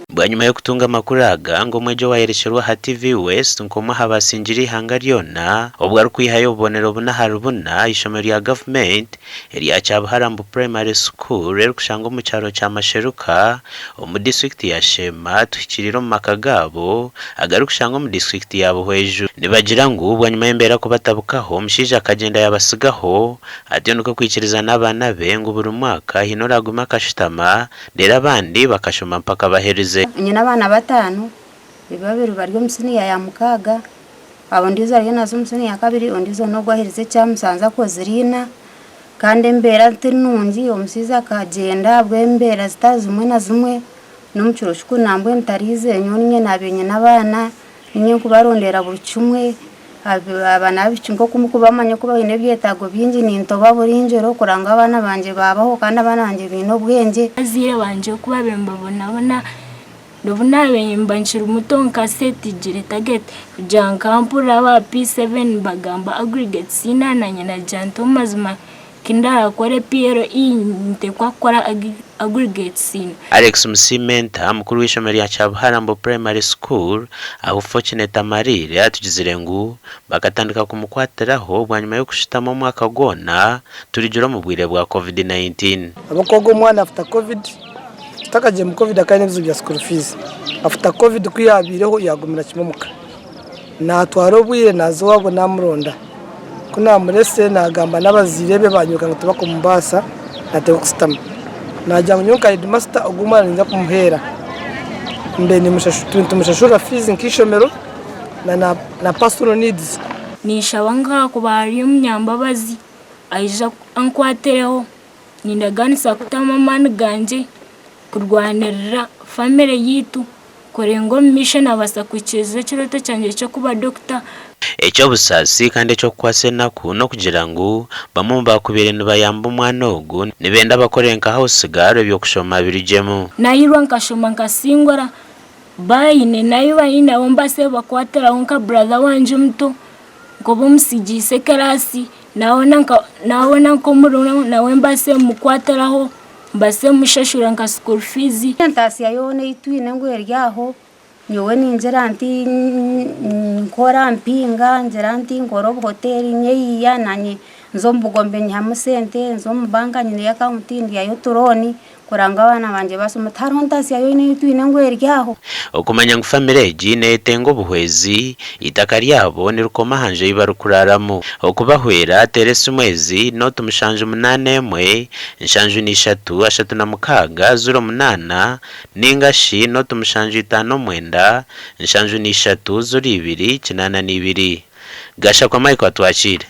bwanyuma yo kutunga amakuru aga ngo mwejo waheresherwa ha TV West nkomo habasinjiri hanga ryona ubwo ari kwihayo ubonero buna harubuna ishomero ya government eri acabuharambu primary school rero kushango mu cyaro cya Masheruka mu district ya Shema tukiriro mu makagabo agaru kushango mu district ya Buhweju nibagira ngo bwanyuma yembera ko batabukaho mshije akagenda yabasigaho atiyo nuko kwikiriza n'abana be ngo buri mwaka hinoraguma kashitama rero abandi bakashoma mpaka bahereze nyina abana batanu babiri bari musini ya mukaga abondizo ari nazo musini ya kabiri ondizo no gwahereze cya musanza ko zirina kandi mbera tinungi omusiza akagenda bwembera zitazumwe na zumwe n'umucuro shuku nambwe ntarize nyonye nabenye n'abana ninye kubarondera buri cyumwe abana bicungo kumukubamanya kuba ine byetago byinji nintoba burinjero kuranga abana banje babaho kandi abana banje bino bwenge azire banje kuba bembabona ndobuna bemba nshira umutonka seti jire target janka mpura ba P7 bagamba aggregate sinananye na janto mazima kindara kore Piero inte kwakora aggregate sin Alex Musimenta mukuru w'ishomero ya Cyabuharambo primary school aho Fortunate Amarire atugizire ngo bakatandika kumukwatiraho bwanyuma yo kushitamo mwaka gona turijoro mu bwire bwa COVID-19 abakogo mwana after COVID takaje mu COVID akane bizo bya school fees after COVID kuyabireho yagumira kimumuka na twaro bwire nazo wabo namuronda kuna murese nagamba n'abazirebe banyuka ngo tuba kumbasa nate kusitama najya nyuka headmaster ogumana nza kumuhera mbe ni mushashura fees nkishomero na pastoral needs nishabanga ko bari umnyambabazi aija ankwatereho nindaganisa kutama man ganje kurwanirira family yitu korengo mission abasakwikeze kiroto cyanje cyo kuba doctor ecyo busasi kandi cyo kwase naku no kugira ngo bamumba kubirenu bayamba umwana ogo nibenda bakorenka house garo byo kushoma birijemo nayirwa nkashoma nkasingora bayine nayiba ina ombase bakwatera onka brother wanje mto ngo bumsigise karasi naona ko muruna nawe mbase mukwateraho mbase mushashura nka school fees ntasi yone itwine ngo yeryaho nyowe ninjera nti nkora mpinga njera nti ngoro hotel nyeya nanye nzombugombe nyamusente nzombanga nyine ya account ya yotoroni kuranga abana banje basoma tarontasi yone itwine ngo yeryaho okumanya ngo family jine tengo buhwezi itaka ryabo ni rukoma hanje ibarukuraramo okubahwera terese umwezi no tumushanje 8 nshanju ni 3 na mukaga 08 ningashi no tumushanje 5 nshanju ni 3 2 kinana ni 2 gasha kwa Michael atwakire